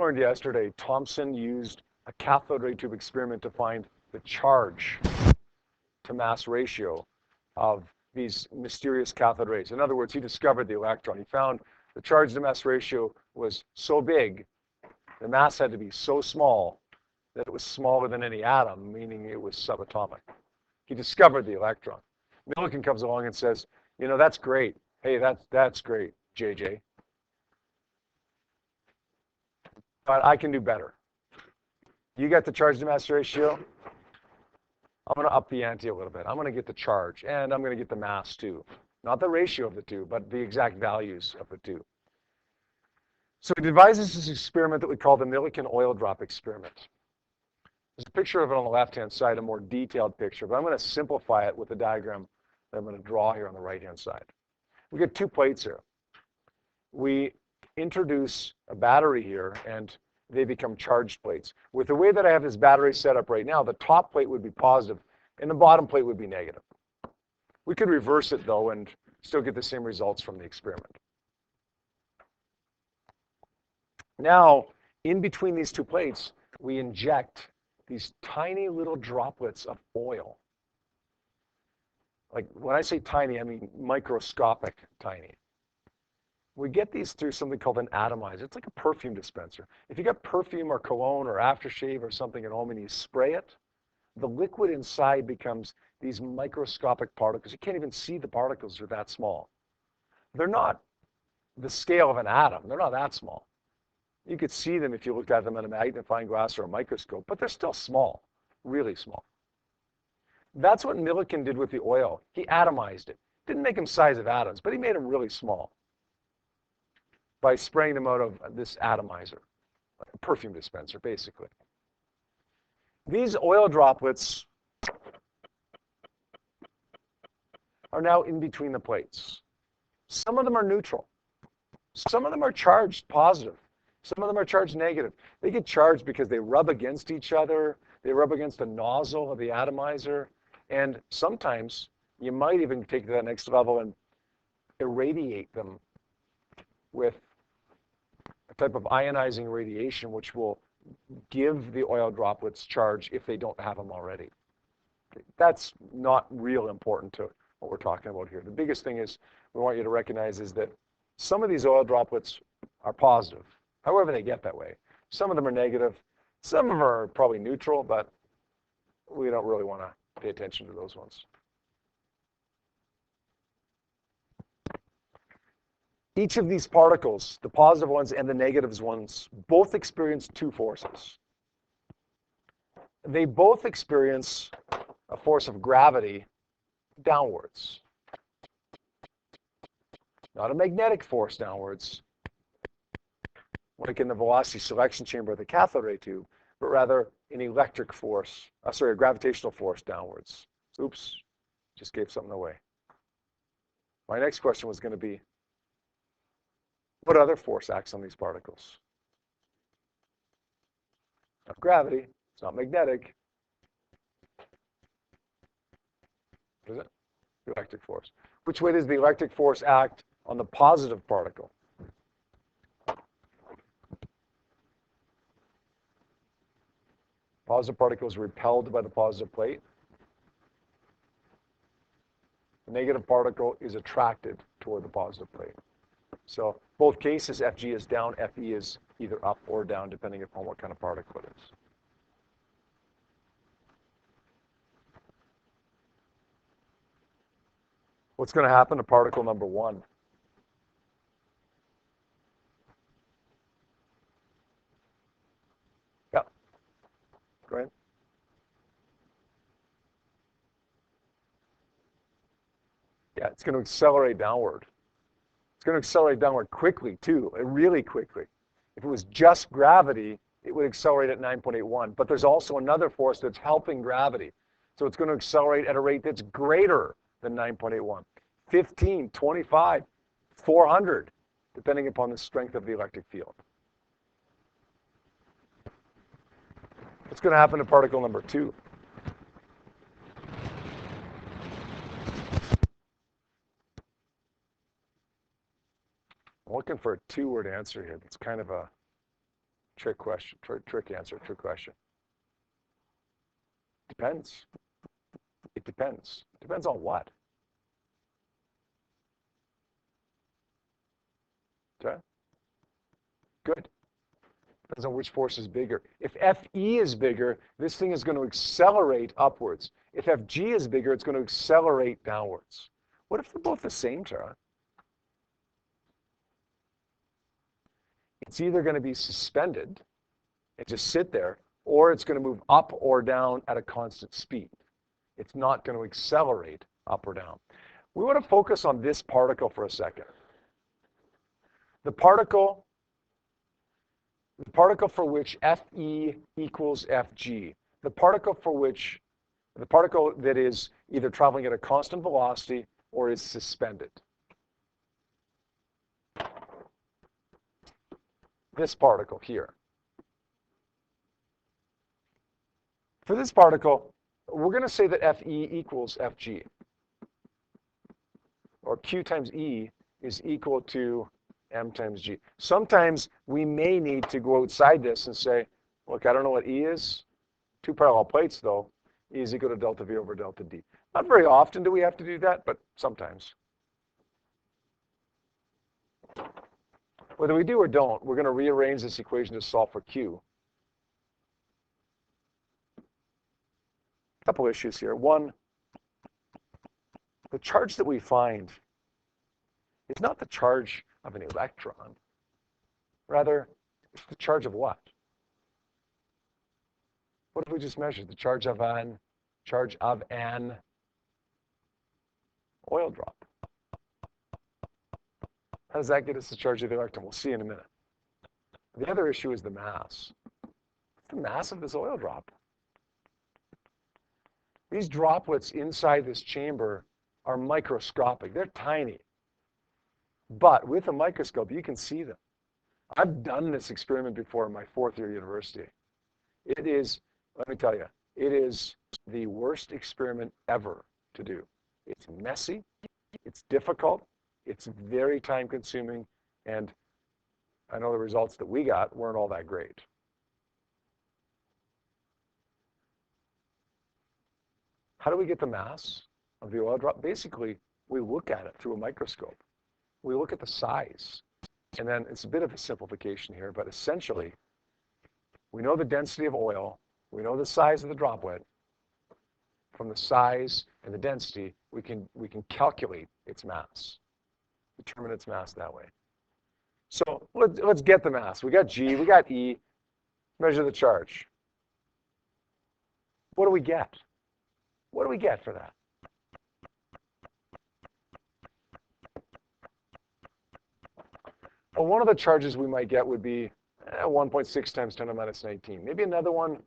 learned yesterday, Thomson used a cathode ray tube experiment to find the charge to mass ratio of these mysterious cathode rays. In other words, he discovered the electron. He found the charge to mass ratio was so big, the mass had to be so small that it was smaller than any atom, meaning it was subatomic. He discovered the electron. Millikan comes along and says, you know, that's great. Hey, that's great, JJ. But I can do better. You got the charge to mass ratio. I'm going to up the ante a little bit. I'm going to get the charge, and I'm going to get the mass too. Not the ratio of the two, but the exact values of the two. So he devises this experiment that we call the Millikan oil drop experiment. There's a picture of it on the left-hand side, a more detailed picture, but I'm going to simplify it with the diagram that I'm going to draw here on the right-hand side. We get two plates here. We introduce a battery here, and they become charged plates. With the way that I have this battery set up right now, the top plate would be positive, and the bottom plate would be negative. We could reverse it, though, and still get the same results from the experiment. Now, in between these two plates, we inject these tiny little droplets of oil. Like, when I say tiny, I mean microscopic tiny. We get these through something called an atomizer. It's like a perfume dispenser. If you got perfume or cologne or aftershave or something at home and you spray it, the liquid inside becomes these microscopic particles. You can't even see the particles, they're that small. They're not the scale of an atom. They're not that small. You could see them if you looked at them in a magnifying glass or a microscope, but they're still small, really small. That's what Millikan did with the oil. He atomized it. Didn't make them size of atoms, but he made them really small by spraying them out of this atomizer, a perfume dispenser, basically. These oil droplets are now in between the plates. Some of them are neutral. Some of them are charged positive. Some of them are charged negative. They get charged because they rub against each other. They rub against the nozzle of the atomizer. And sometimes you might even take it to that next level and irradiate them with a type of ionizing radiation, which will give the oil droplets charge if they don't have them already. That's not real important to what we're talking about here. The biggest thing is we want you to recognize is that some of these oil droplets are positive, however they get that way. Some of them are negative. Some of them are probably neutral, but we don't really want to pay attention to those ones. Each of these particles, the positive ones and the negative ones, both experience two forces. They both experience a force of gravity downwards. Not a magnetic force downwards, like in the velocity selection chamber of the cathode ray tube, but rather an electric force, a gravitational force downwards. Oops, just gave something away. My next question was going to be, what other force acts on these particles? Not gravity, it's not magnetic. What is it? The electric force. Which way does the electric force act on the positive particle? Positive particle is repelled by the positive plate. The negative particle is attracted toward the positive plate. So both cases, Fg is down, Fe is either up or down, depending upon what kind of particle it is. What's going to happen to particle number one? Yeah. Go ahead. Yeah, it's going to accelerate downward. It's going to accelerate downward quickly, too, really quickly. If it was just gravity, it would accelerate at 9.81. But there's also another force that's helping gravity. So it's going to accelerate at a rate that's greater than 9.81. 15, 25, 400, depending upon the strength of the electric field. What's going to happen to particle number two? I'm looking for a two-word answer here. That's kind of a Trick question, trick answer, trick question. Depends. It depends. Depends on what? Okay. Good. Depends on which force is bigger. If Fe is bigger, this thing is going to accelerate upwards. If Fg is bigger, it's going to accelerate downwards. What if they're both the same, Tara? It's either going to be suspended and just sit there, or it's going to move up or down at a constant speed. It's not going to accelerate up or down. We want to focus on this particle for a second. The particle for which Fe equals Fg, the particle that is either traveling at a constant velocity or is suspended. This particle here. For this particle, we're going to say that Fe equals Fg, or Q times E is equal to M times G. Sometimes we may need to go outside this and say, look, I don't know what E is. Two parallel plates, though. E is equal to delta V over delta D. Not very often do we have to do that, but sometimes. Whether we do or don't, we're going to rearrange this equation to solve for Q. A couple issues here. One, the charge that we find is not the charge of an electron. Rather, it's the charge of what? What have we just measured? The charge of an oil drop. How does that get us the charge of the electron? We'll see in a minute. The other issue is the mass. What's the mass of this oil drop? These droplets inside this chamber are microscopic. They're tiny. But with a microscope, you can see them. I've done this experiment before in my fourth year university. It is, let me tell you, it is the worst experiment ever to do. It's messy, it's difficult, it's very time consuming, and I know the results that we got weren't all that great. How do we get the mass of the oil drop? Basically, we look at it through a microscope. We look at the size. And then it's a bit of a simplification here, but essentially, we know the density of oil. We know the size of the droplet. From the size and the density, we can calculate its mass, determine its mass that way. So let's get the mass. We got G, we got E. Measure the charge. What do we get? What do we get for that? Well, one of the charges we might get would be 1.6 times 10 to the minus 19. Maybe another one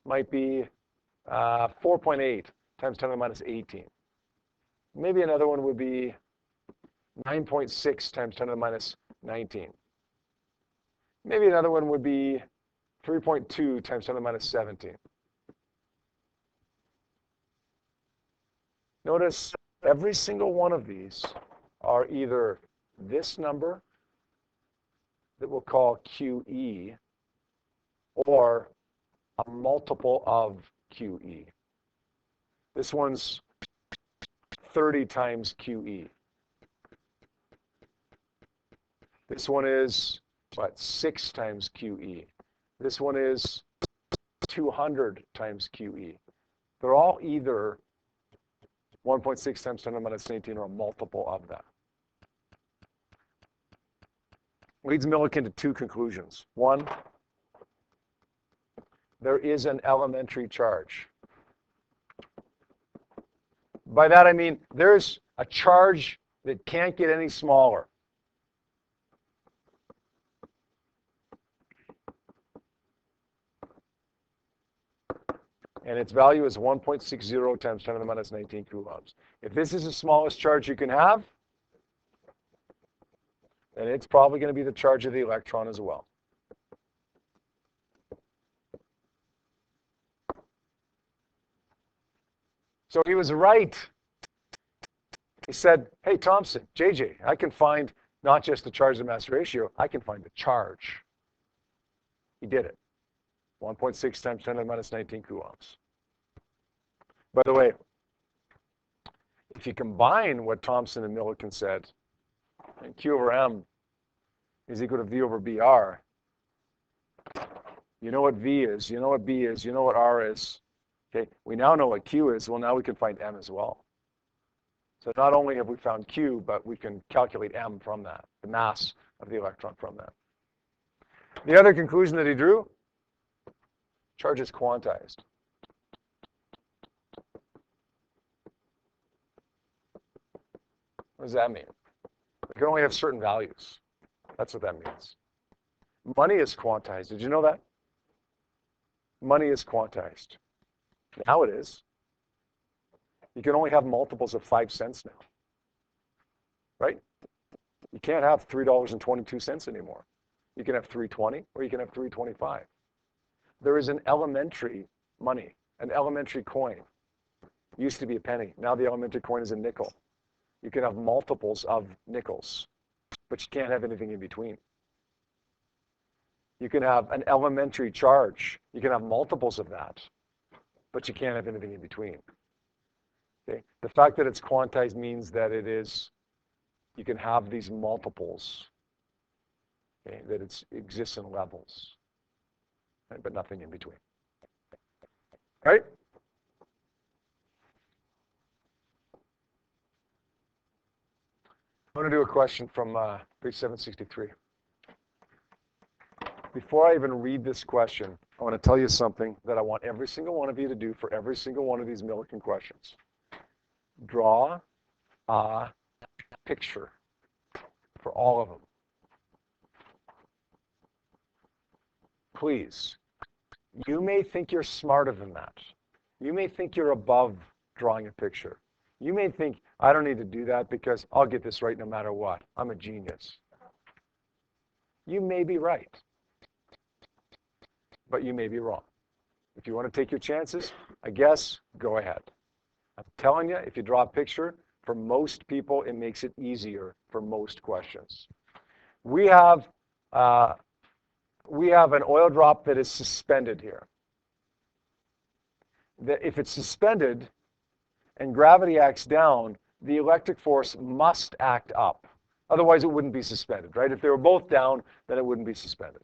might be 4.8 times 10 to the minus 18. Maybe another one would be 9.6 times 10 to the minus 19. Maybe another one would be 3.2 times 10 to the minus 17. Notice every single one of these are either this number that we'll call QE or a multiple of QE. This one's 30 times QE. This one is, 6 times QE. This one is 200 times QE. They're all either 1.6 times 10 to the minus 19 or a multiple of that. Leads Millikan to two conclusions. One, there is an elementary charge. By that I mean there's a charge that can't get any smaller. And its value is 1.60 times 10 to the minus 19 coulombs. If this is the smallest charge you can have, then it's probably going to be the charge of the electron as well. So he was right. He said, hey, Thompson, JJ, I can find not just the charge to mass ratio, I can find the charge. He did it. 1.6 times 10 to the minus 19 coulombs. By the way, if you combine what Thomson and Millikan said, and Q over M is equal to V over BR, you know what V is, you know what B is, you know what R is. Okay, we now know what Q is. Well, now we can find M as well. So not only have we found Q, but we can calculate M from that, the mass of the electron from that. The other conclusion that he drew, charge is quantized. What does that mean? We can only have certain values. That's what that means. Money is quantized. Did you know that? Money is quantized. Now it is. You can only have multiples of 5 cents now. Right? You can't have $3.22 anymore. You can have $3.20 or you can have $3.25. There is an elementary money, an elementary coin. It used to be a penny. Now the elementary coin is a nickel. You can have multiples of nickels, but you can't have anything in between. You can have an elementary charge. You can have multiples of that, but you can't have anything in between. Okay? The fact that it's quantized means that it is, you can have these multiples, okay, that it exists in levels, right, but nothing in between. Right? I'm going to do a question from page 763. Before I even read this question, I want to tell you something that I want every single one of you to do for every single one of these Millikan questions. Draw a picture for all of them. Please. You may think you're smarter than that. You may think you're above drawing a picture. You may think, I don't need to do that because I'll get this right no matter what. I'm a genius. You may be right, but you may be wrong. If you want to take your chances, I guess, go ahead. I'm telling you, if you draw a picture, for most people, it makes it easier for most questions. We have an oil drop that is suspended here. If it's suspended and gravity acts down, the electric force must act up. Otherwise, it wouldn't be suspended, right? If they were both down, then it wouldn't be suspended.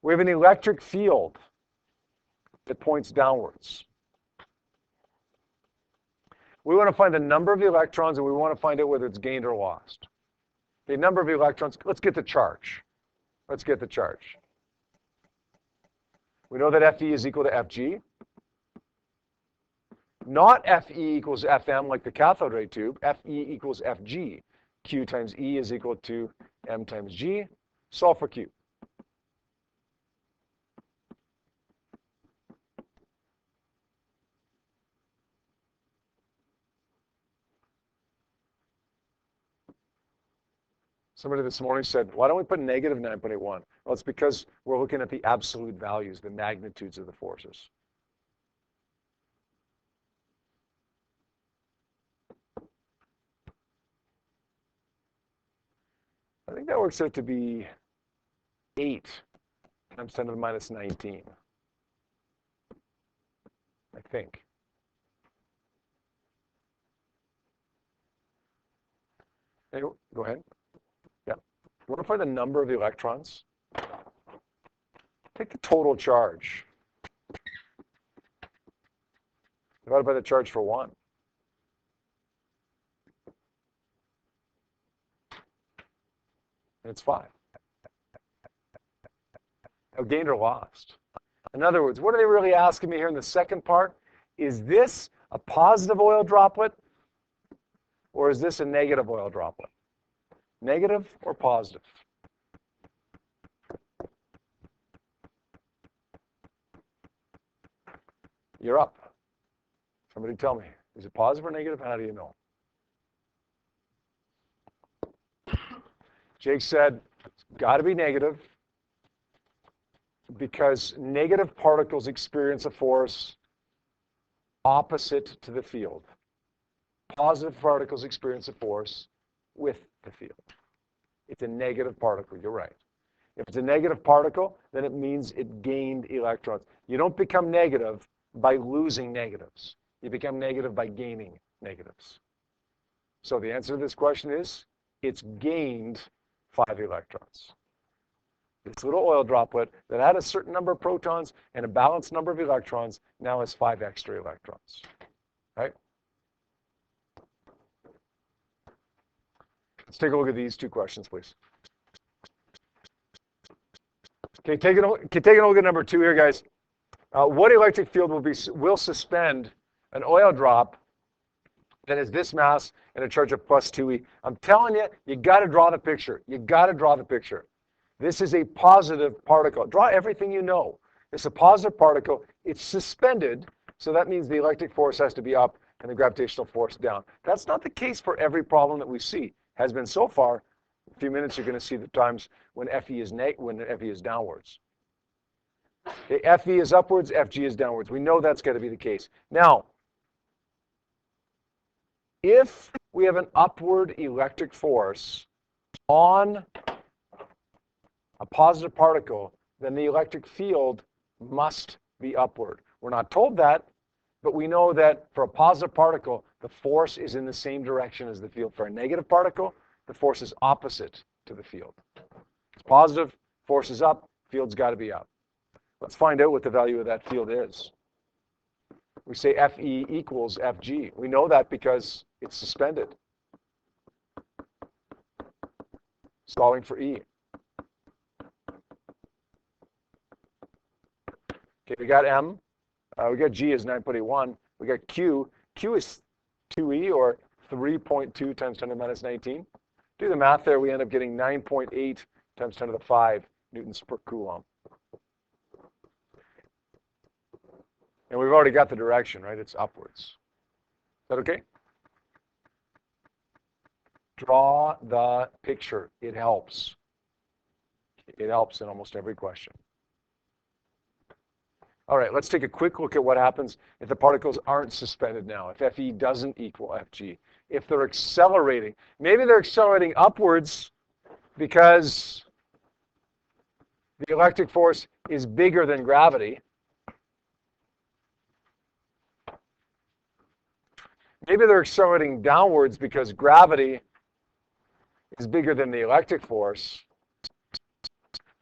We have an electric field that points downwards. We want to find the number of the electrons, and we want to find out whether it's gained or lost. The number of electrons, let's get the charge. Let's get the charge. We know that Fe is equal to Fg. Not Fe equals Fm like the cathode ray tube. Fe equals Fg. Q times E is equal to M times G. Solve for Q. Somebody this morning said, why don't we put negative 9.81? Well, it's because we're looking at the absolute values, the magnitudes of the forces. I think that works out to be 8 times 10 to the minus 19. I think. Anyway, go ahead. Yeah. You want to find the number of the electrons? Take the total charge divided by the charge for 1. And it's 5. Now, gained or lost? In other words, what are they really asking me here in the second part? Is this a positive oil droplet or is this a negative oil droplet? Negative or positive? You're up. Somebody tell me, is it positive or negative? How do you know? Jake said, it's got to be negative because negative particles experience a force opposite to the field. Positive particles experience a force with the field. It's a negative particle, you're right. If it's a negative particle, then it means it gained electrons. You don't become negative by losing negatives. You become negative by gaining negatives. So the answer to this question is, it's gained 5 electrons. This little oil droplet that had a certain number of protons and a balanced number of electrons now has 5 extra electrons. Right? Let's take a look at these 2 questions, please. Okay, taking a look at number 2 here, guys. What electric field will suspend an oil drop that has this mass and a charge of plus 2e? I'm telling you, you got to draw the picture. You got to draw the picture. This is a positive particle. Draw everything you know. It's a positive particle. It's suspended, so that means the electric force has to be up and the gravitational force down. That's not the case for every problem that we see. Has been so far. In a few minutes, you're going to see the times when Fe is downwards. Okay, Fe is upwards, Fg is downwards. We know that's going to be the case. Now, if we have an upward electric force on a positive particle, then the electric field must be upward. We're not told that, but we know that for a positive particle, the force is in the same direction as the field. For a negative particle, the force is opposite to the field. It's positive, force is up, field's got to be up. Let's find out what the value of that field is. We say Fe equals Fg. We know that because it's suspended. Solving for E. Okay, we got M. We got G is 9.81. We got Q. Q is 2e, or 3.2 times 10 to the minus 19. Do the math there. We end up getting 9.8 times 10 to the 5 newtons per coulomb. And we've already got the direction, right? It's upwards. Is that okay? Draw the picture. It helps. It helps in almost every question. All right, let's take a quick look at what happens if the particles aren't suspended now, if Fe doesn't equal Fg. If they're accelerating, maybe they're accelerating upwards because the electric force is bigger than gravity. Maybe they're accelerating downwards because gravity is bigger than the electric force.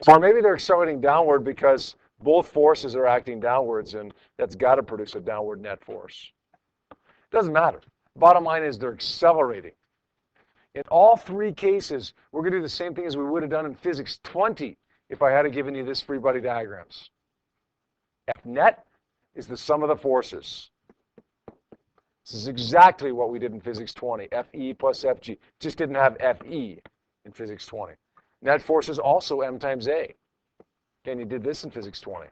Or maybe they're accelerating downward because both forces are acting downwards, and that's got to produce a downward net force. Doesn't matter. Bottom line is they're accelerating. In all 3 cases, we're going to do the same thing as we would have done in physics 20 if I had given you this free body diagrams. F net is the sum of the forces. This is exactly what we did in physics 20, Fe plus Fg. Just didn't have Fe in physics 20. Net force is also m times a. Again, you did this in physics 20.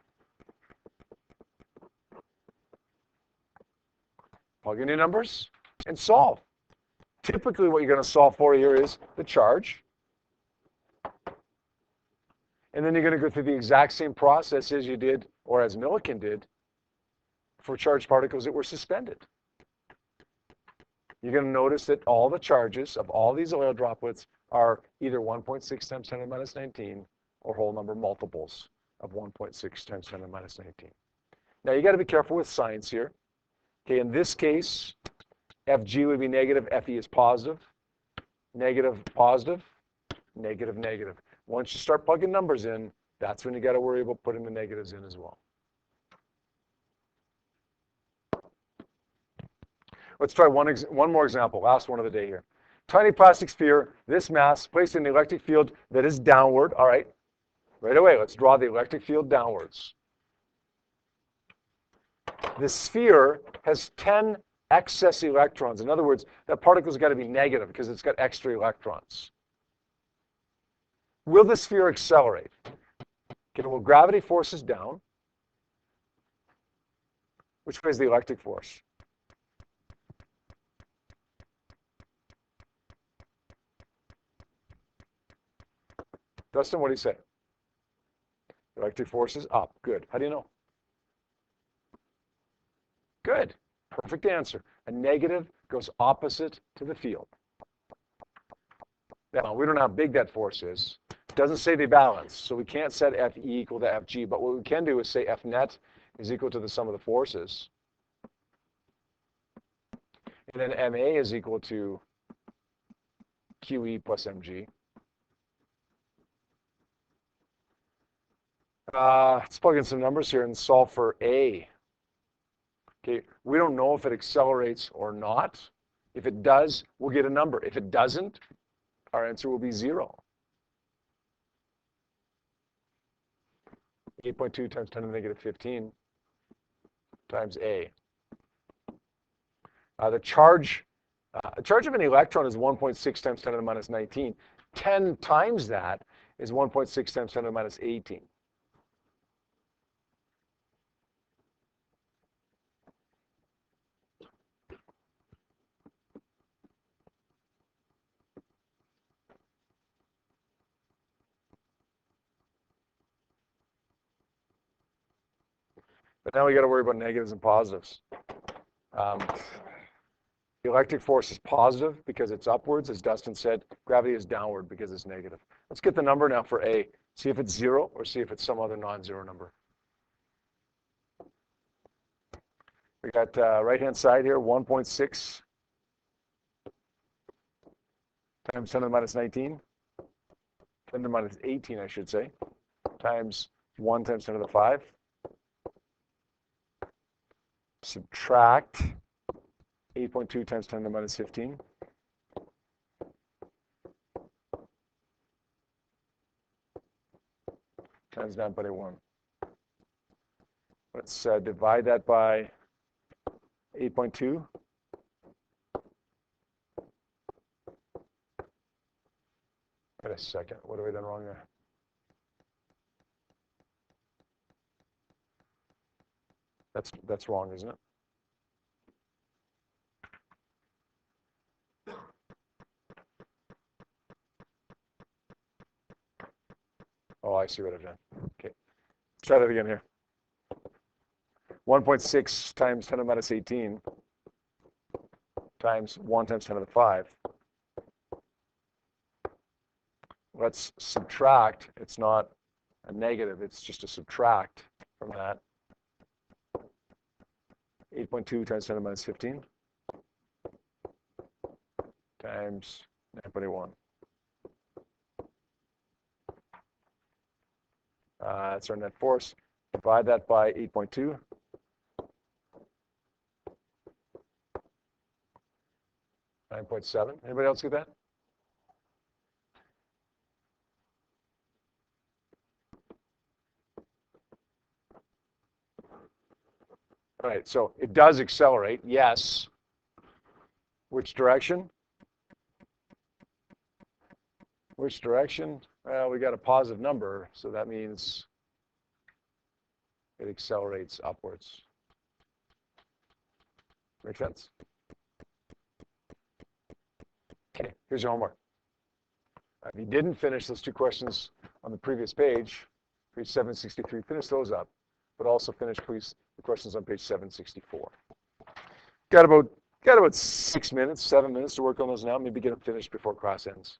Plug in your numbers and solve. Typically, what you're going to solve for here is the charge. And then you're going to go through the exact same process as you did, or as Millikan did, for charged particles that were suspended. You're going to notice that all the charges of all these oil droplets are either 1.6 times 10 to the minus 19 or whole number multiples of 1.6 times 10 to the minus 19. Now, you got to be careful with signs here. Okay, in this case, Fg would be negative, Fe is positive, negative, positive, negative, negative. Once you start plugging numbers in, that's when you got to worry about putting the negatives in as well. Let's try one more example, last one of the day here. Tiny plastic sphere, this mass, placed in the electric field that is downward. All right, right away, let's draw the electric field downwards. The sphere has 10 excess electrons. In other words, that particle's got to be negative because it's got extra electrons. Will the sphere accelerate? Okay, well, gravity forces down. Which way is the electric force? Dustin, what do you say? Electric force is up. Good. How do you know? Good. Perfect answer. A negative goes opposite to the field. Now, we don't know how big that force is, It doesn't say they balance, so we can't set Fe equal to Fg, but what we can do is say F net is equal to the sum of the forces. And then Ma is equal to QE plus Mg. Let's plug in some numbers here and solve for A. Okay, we don't know if it accelerates or not. If it does, we'll get a number. If it doesn't, our answer will be 0. 8.2 times 10 to the negative 15 times A. The charge of an electron is 1.6 times 10 to the minus 19. 10 times that is 1.6 times 10 to the minus 18. But now we got to worry about negatives and positives. The electric force is positive because it's upwards, as Dustin said. Gravity is downward because it's negative. Let's get the number now for A. See if it's 0 or see if it's some other non-zero number. We got right-hand side here, 1.6 times 10 to the minus 19. 10 to the minus 18, I should say, times 1 times 10 to the 5. Subtract 8.2 times 10 to the minus 15. Times 9.81. Let's divide that by 8.2. Wait a second. What have I done wrong there? That's wrong, isn't it? Oh, I see what I've done. Okay. Let's try that again here. 1.6 times 10 to the minus 18 times 1 times 10 to the 5. Let's subtract. It's not a negative. It's just a subtract from that. 8.2 times 10 to the minus 15 times 9.81. That's our net force. Divide that by 8.2. $9.7. Anybody else get that? All right, so it does accelerate, yes. Which direction? Which direction? Well, we got a positive number, so that means it accelerates upwards. Make sense? Okay, here's your homework. If you didn't finish those two questions on the previous page 763, finish those up, but also finish, please, the questions on page 764. Got about 6 minutes, 7 minutes to work on those now. Maybe get them finished before class ends.